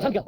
잠겨.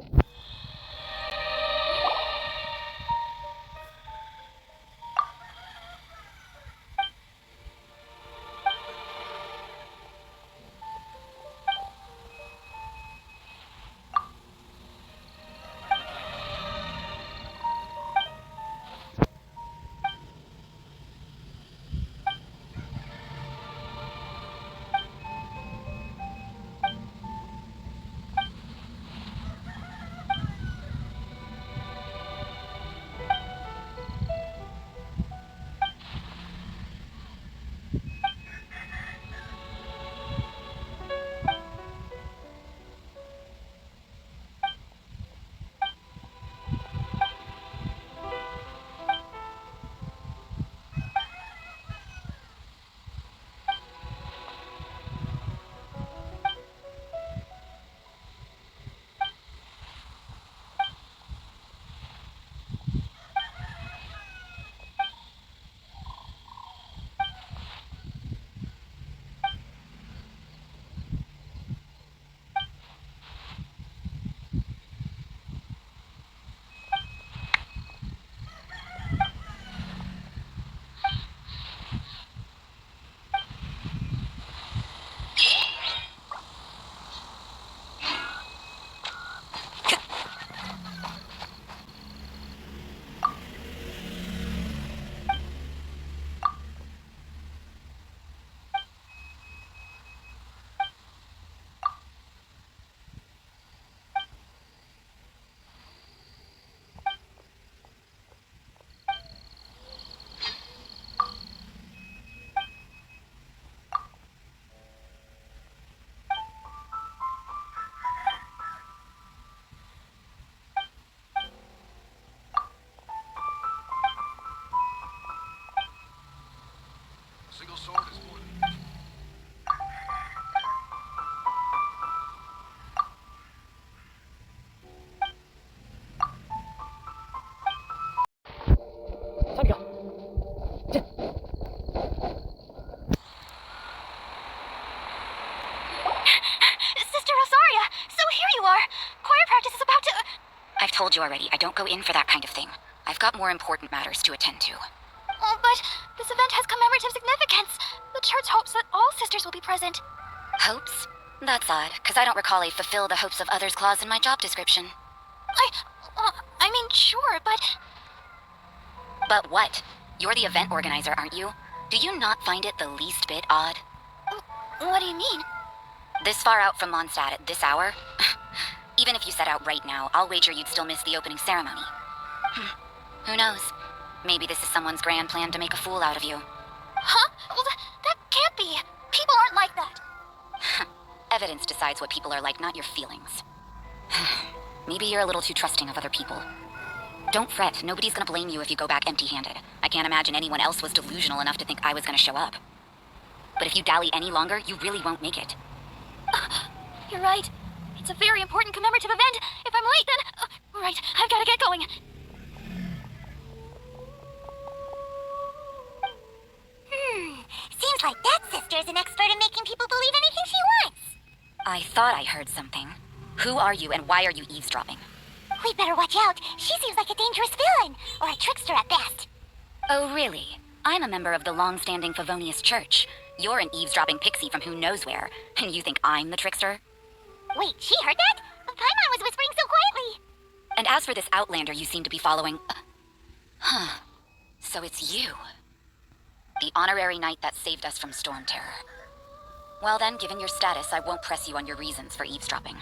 Single sword is more than enough. 잠겨. Sister Rosaria, so here you are. Choir practice is about to... I've told you already, I don't go in for that kind of thing. I've got more important matters to attend to. Oh, but this event has commemorative significance. The church hopes that all sisters will be present. Hopes? That's odd, because I don't recall a fulfill the hopes of others clause in my job description. I mean, sure, but... But what? You're the event organizer, aren't you? Do you not find it the least bit odd? What do you mean? This far out from Mondstadt at this hour? Even if you set out right now, I'll wager you'd still miss the opening ceremony. Who knows? Maybe this is someone's grand plan to make a fool out of you. Huh? Well, that can't be. People aren't like that. Evidence decides what people are like, not your feelings. Maybe you're a little too trusting of other people. Don't fret, nobody's gonna blame you if you go back empty-handed. I can't imagine anyone else was delusional enough to think I was gonna show up. But if you dally any longer, you really won't make it. You're right. It's a very important commemorative event. If I'm late, then... right, I've gotta get going. Seems like that sister is an expert in making people believe anything she wants. I thought I heard something. Who are you and why are you eavesdropping? We better watch out. She seems like a dangerous villain, or a trickster at best. Oh, really? I'm a member of the long-standing Favonius Church. You're an eavesdropping pixie from who knows where, and you think I'm the trickster? Wait, she heard that? Paimon was whispering so quietly. And as for this outlander you seem to be following... So it's you. The honorary knight that saved us from storm terror. Well then, given your status, I won't press you on your reasons for eavesdropping.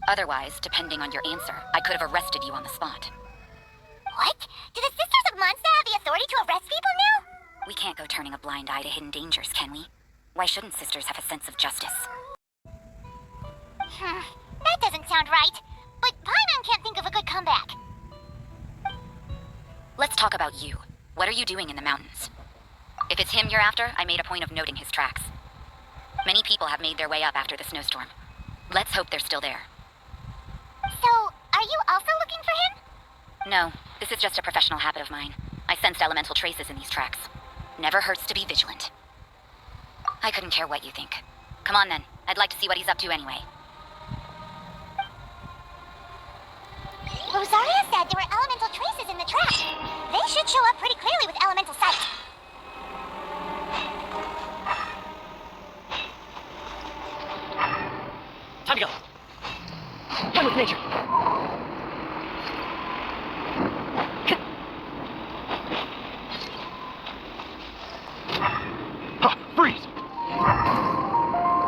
Otherwise, depending on your answer, I could have arrested you on the spot. What? Do the Sisters of Mondstadt have the authority to arrest people now? We can't go turning a blind eye to hidden dangers, can we? Why shouldn't sisters have a sense of justice? That doesn't sound right. But Paimon can't think of a good comeback. Let's talk about you. What are you doing in the mountains? If it's him you're after, I made a point of noting his tracks. Many people have made their way up after the snowstorm. Let's hope they're still there. So, are you also looking for him? No, this is just a professional habit of mine. I sensed elemental traces in these tracks. Never hurts to be vigilant. I couldn't care what you think. Come on then, I'd like to see what he's up to anyway. nature. Huh, freeze!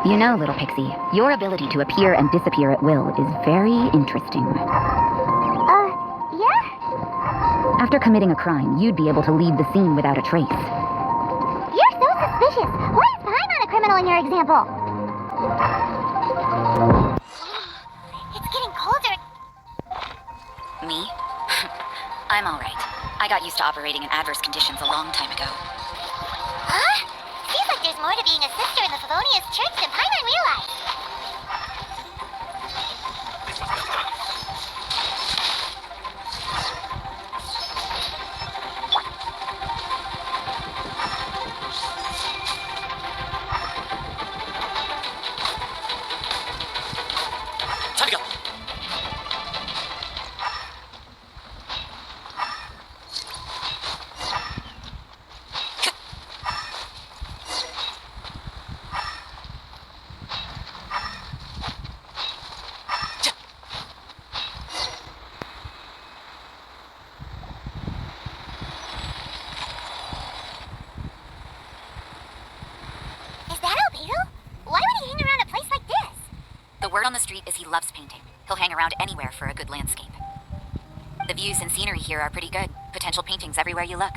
You know, little pixie, your ability to appear and disappear at will is very interesting. Yeah? After committing a crime, you'd be able to leave the scene without a trace. You're so suspicious. Why is Paimon a criminal in your example? It's getting colder. Me? I'm alright. I got used to operating in adverse conditions a long time ago. Huh? Seems like there's more to being a sister in the Felonious Church than Paimon realized. Time to go. Is that Albedo? Why would he hang around a place like this? The word on the street is he loves painting. He'll hang around anywhere for a good landscape. The views and scenery here are pretty good. Potential paintings everywhere you look.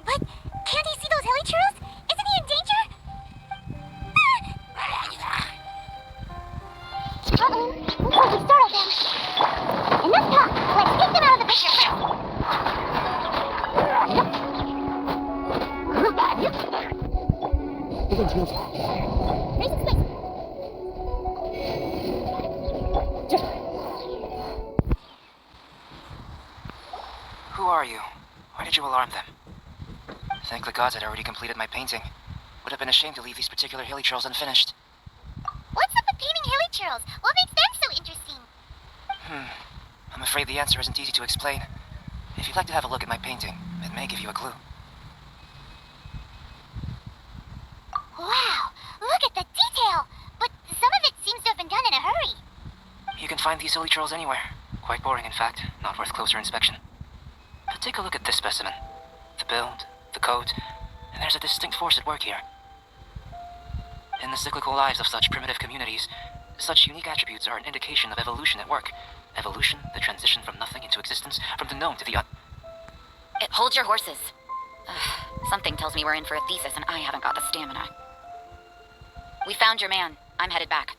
But can't he see those hilichurls? Isn't he in danger? Uh-oh. Looks like we startled them. Enough talk. Let's get them out of the picture first. Raise the space. Who are you? Why did you alarm them? Thank the gods I'd already completed my painting. Would have been a shame to leave these particular hilichurls unfinished. What's up with painting hilichurls? What makes them so interesting? I'm afraid the answer isn't easy to explain. If you'd like to have a look at my painting, it may give you a clue. Wow, look at the detail! But some of it seems to have been done in a hurry. You can find these hilichurls anywhere. Quite boring, in fact. Not worth closer inspection. But take a look at this specimen. The build, the coat, and there's a distinct force at work here. In the cyclical lives of such primitive communities, such unique attributes are an indication of evolution at work. Evolution, the transition from nothing into existence, from the known to the Hold your horses. Something tells me we're in for a thesis and I haven't got the stamina. We found your man. I'm headed back.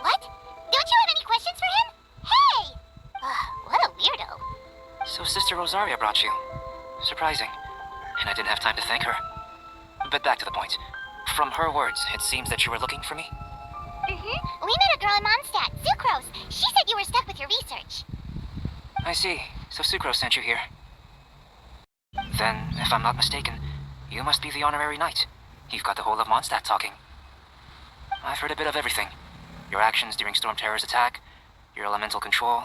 What? Don't you have any questions for him? Hey! What a weirdo. So Sister Rosaria brought you. Surprising. And I didn't have time to thank her. But back to the point. From her words, it seems that you were looking for me? We met a girl in Mondstadt, Sucrose. She said you were stuck with your research. I see. So Sucrose sent you here. Then, if I'm not mistaken, you must be the honorary knight. You've got the whole of Mondstadt talking. I've heard a bit of everything. Your actions during Storm Terror's attack, your elemental control,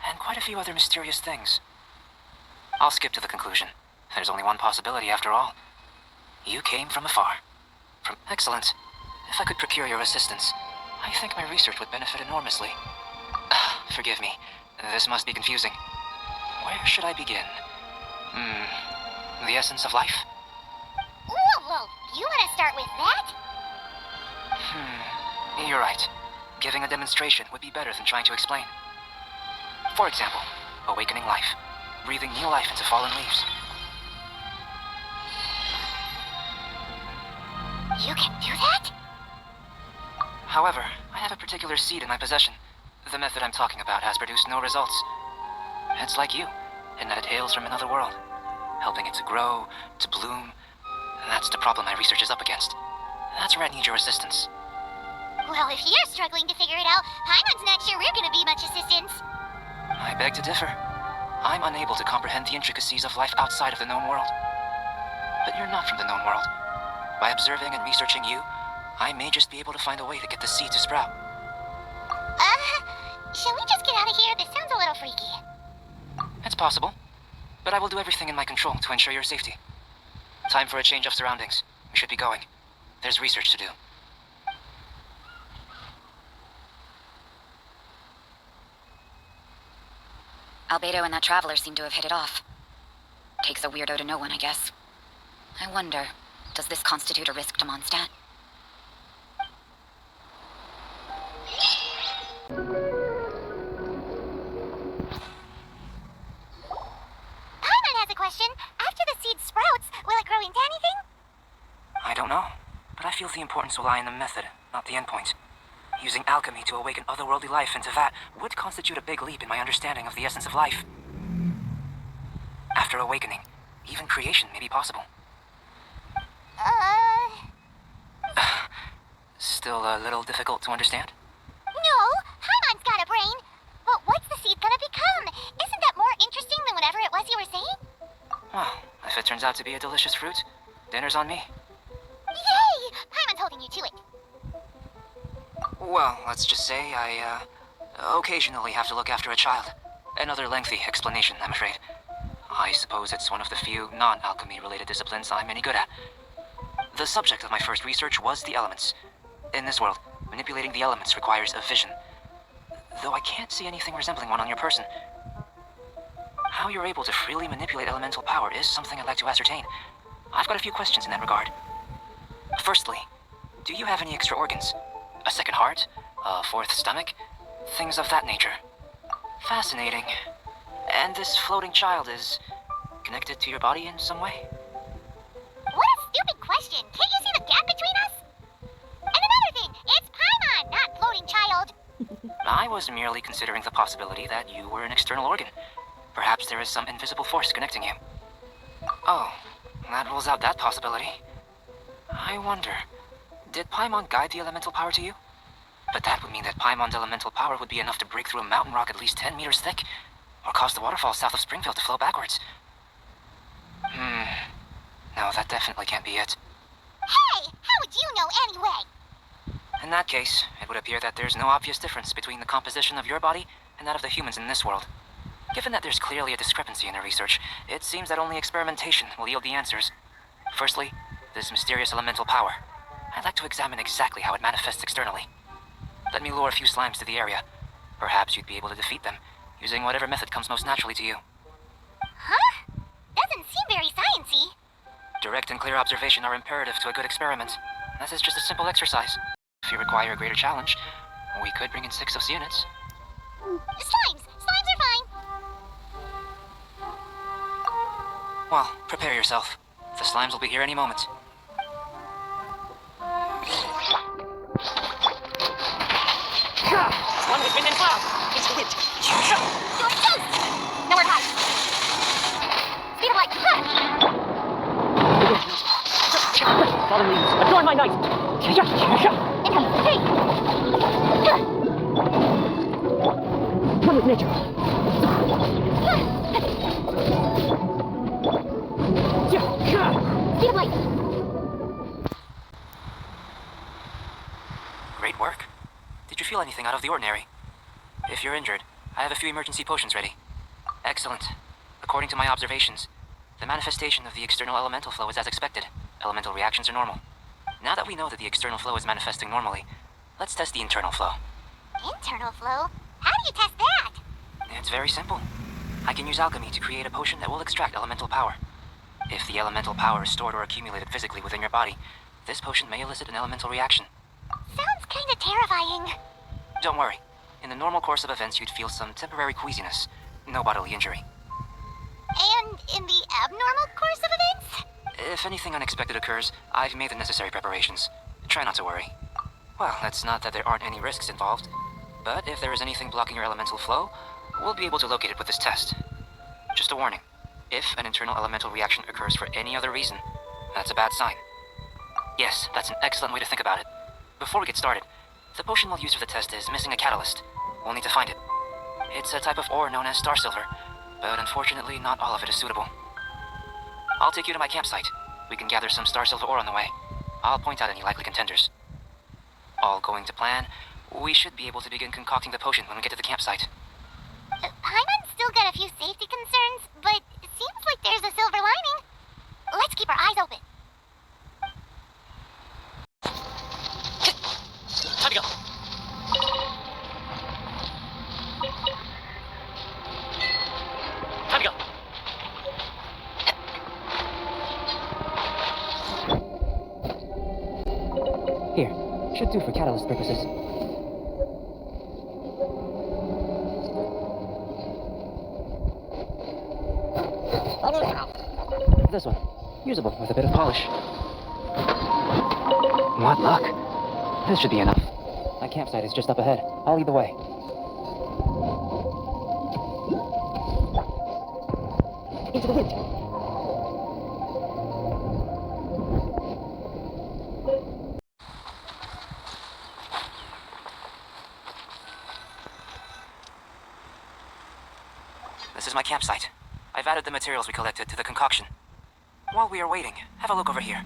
and quite a few other mysterious things. I'll skip to the conclusion. There's only one possibility after all. You came from afar. Excellent. If I could procure your assistance, I think my research would benefit enormously. Forgive me. This must be confusing. Where should I begin? The essence of life? Whoa, you want to start with that? You're right. Giving a demonstration would be better than trying to explain. For example, awakening life. Breathing new life into fallen leaves. You can do that? However, I have a particular seed in my possession. The method I'm talking about has produced no results. It's like you, in that it hails from another world, helping it to grow, to bloom. That's the problem my research is up against. That's where I need your assistance. Well, if you're struggling to figure it out, Paimon's not sure we're gonna be much assistance. I beg to differ. I'm unable to comprehend the intricacies of life outside of the known world. But you're not from the known world. By observing and researching you, I may just be able to find a way to get the seed to sprout. Shall we just get out of here? This sounds a little freaky. It's possible, but I will do everything in my control to ensure your safety. Time for a change of surroundings. We should be going. There's research to do. Albedo and that traveler seem to have hit it off. Takes a weirdo to know one, I guess. I wonder, does this constitute a risk to Mondstadt? Paimon has a question. After the seed sprouts, will it grow into anything? I don't know, but I feel the importance will lie in the method, not the endpoint. Using alchemy to awaken otherworldly life into that would constitute a big leap in my understanding of the essence of life. After awakening, even creation may be possible. Still a little difficult to understand? No, Paimon's got a brain. But what's the seed gonna become? Isn't that more interesting than whatever it was you were saying? Well, if it turns out to be a delicious fruit, dinner's on me. Yay! Paimon's holding you to it. Well, let's just say I, occasionally have to look after a child. Another lengthy explanation, I'm afraid. I suppose it's one of the few non-alchemy related disciplines I'm any good at. The subject of my first research was the elements. In this world, manipulating the elements requires a vision. Though I can't see anything resembling one on your person. How you're able to freely manipulate elemental power is something I'd like to ascertain. I've got a few questions in that regard. Firstly, do you have any extra organs? A second heart? A fourth stomach? Things of that nature. Fascinating. And this floating child is connected to your body in some way? What a stupid question. Can't you see the gap between us? And another thing, it's Paimon, not floating child. I was merely considering the possibility that you were an external organ. Perhaps there is some invisible force connecting you. Oh, that rules out that possibility. I wonder, did Paimon guide the elemental power to you? But that would mean that Paimon's elemental power would be enough to break through a mountain rock at least 10 meters thick, or cause the waterfall south of Springfield to flow backwards. No, that definitely can't be it. Hey, how would you know anyway? In that case, it would appear that there's no obvious difference between the composition of your body and that of the humans in this world. Given that there's clearly a discrepancy in the research, it seems that only experimentation will yield the answers. Firstly, this mysterious elemental power. I'd like to examine exactly how it manifests externally. Let me lure a few slimes to the area. Perhaps you'd be able to defeat them, using whatever method comes most naturally to you. Huh? Doesn't seem very sciencey. Direct and clear observation are imperative to a good experiment. This is just a simple exercise. If you require a greater challenge, we could bring in 6 of units. Slimes! Slimes are fine! Well, prepare yourself. The slimes will be here any moment. One with wind and cloud. It's hit. You're toast! Nowhere to hide. Speed of light! Fallen leaves. Adorn my night. Incoming! Hey! One with nature. Speed of light! Great work. Did you feel anything out of the ordinary? If you're injured, I have a few emergency potions ready. Excellent. According to my observations, the manifestation of the external elemental flow is as expected. Elemental reactions are normal. Now that we know that the external flow is manifesting normally, let's test the internal flow. Internal flow? How do you test that? It's very simple. I can use alchemy to create a potion that will extract elemental power. If the elemental power is stored or accumulated physically within your body, this potion may elicit an elemental reaction. Sounds kinda terrifying. Don't worry. In the normal course of events, you'd feel some temporary queasiness. No bodily injury. And in the abnormal course of events? If anything unexpected occurs, I've made the necessary preparations. Try not to worry. Well, it's not that there aren't any risks involved, but if there is anything blocking your elemental flow, we'll be able to locate it with this test. Just a warning. If an internal elemental reaction occurs for any other reason, that's a bad sign. Yes, that's an excellent way to think about it. Before we get started, the potion we'll use for the test is missing a catalyst. We'll need to find it. It's a type of ore known as star silver, but unfortunately not all of it is suitable. I'll take you to my campsite. We can gather some star silver ore on the way. I'll point out any likely contenders. All going to plan, we should be able to begin concocting the potion when we get to the campsite. Paimon's still got a few safety concerns, but it seems like there's a silver lining. Let's keep our eyes open. Time to go. Should do for catalyst purposes. This one. Usable with a bit of polish. What luck. This should be enough. My campsite is just up ahead. I'll lead the way. Into the wind. This is my campsite. I've added the materials we collected to the concoction. While we are waiting, have a look over here.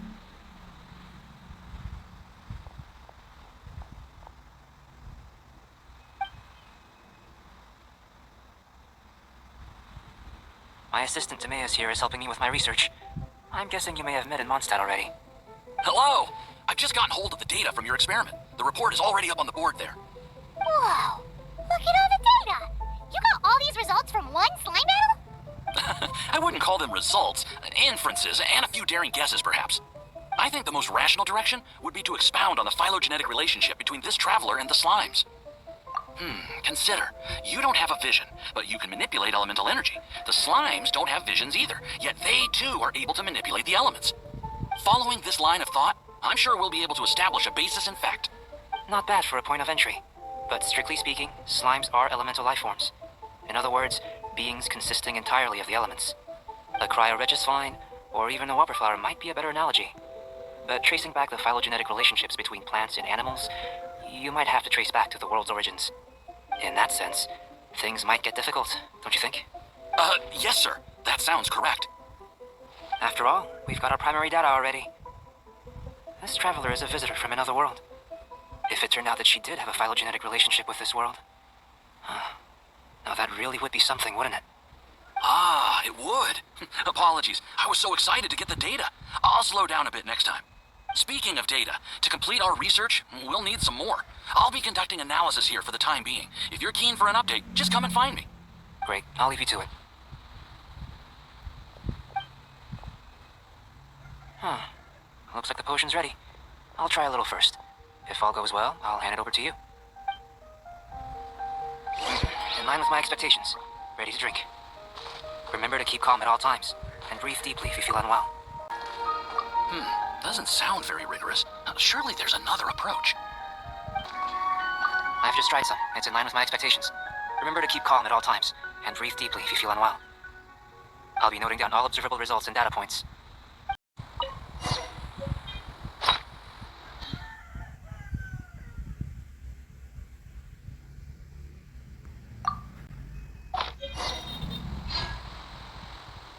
My assistant Timaeus here is helping me with my research. I'm guessing you may have met in Mondstadt already. Hello! I've just gotten hold of the data from your experiment. The report is already up on the board there. Whoa! Look at all the data! You got all these results from one slime battle? I wouldn't call them results, inferences, and a few daring guesses, perhaps. I think the most rational direction would be to expound on the phylogenetic relationship between this traveler and the slimes. Consider, you don't have a vision, but you can manipulate elemental energy. The slimes don't have visions either, yet they too are able to manipulate the elements. Following this line of thought, I'm sure we'll be able to establish a basis in fact. Not bad for a point of entry. But strictly speaking, slimes are elemental life forms. In other words, beings consisting entirely of the elements. A cryoregisvine, or even a wobberflower might be a better analogy. But tracing back the phylogenetic relationships between plants and animals, you might have to trace back to the world's origins. In that sense, things might get difficult, don't you think? Yes, sir. That sounds correct. After all, we've got our primary data already. This traveler is a visitor from another world. If it turned out that she did have a phylogenetic relationship with this world, now that really would be something, wouldn't it? Ah, it would. Apologies. I was so excited to get the data. I'll slow down a bit next time. Speaking of data, to complete our research, we'll need some more. I'll be conducting analysis here for the time being. If you're keen for an update, just come and find me. Great, I'll leave you to it. Looks like the potion's ready. I'll try a little first. If all goes well, I'll hand it over to you. In line with my expectations. Ready to drink. Remember to keep calm at all times, and breathe deeply if you feel unwell. Doesn't sound very rigorous. Surely there's another approach. I've just tried some. It's in line with my expectations. Remember to keep calm at all times, and breathe deeply if you feel unwell. I'll be noting down all observable results and data points.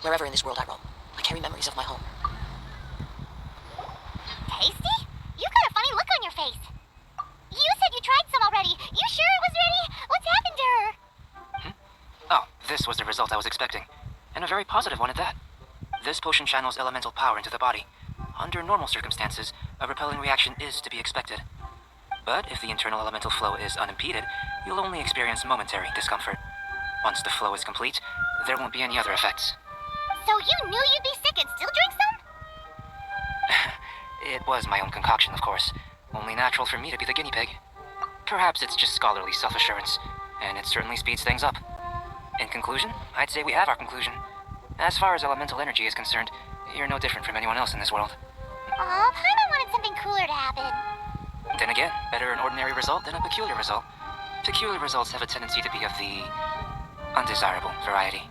Wherever in this world I roam, I carry memories of my home. Tasty? You got a funny look on your face. You said you tried some already. You sure it was ready? What's happened to her? Oh, this was the result I was expecting. And a very positive one at that. This potion channels elemental power into the body. Under normal circumstances, a repelling reaction is to be expected. But if the internal elemental flow is unimpeded, you'll only experience momentary discomfort. Once the flow is complete, there won't be any other effects. So you knew you'd be sick and still drink some? It was my own concoction, of course. Only natural for me to be the guinea pig. Perhaps it's just scholarly self-assurance, and it certainly speeds things up. In conclusion, I'd say we have our conclusion. As far as elemental energy is concerned, you're no different from anyone else in this world. Aw, Paimon wanted something cooler to happen. Then again, better an ordinary result than a peculiar result. Peculiar results have a tendency to be of the undesirable variety.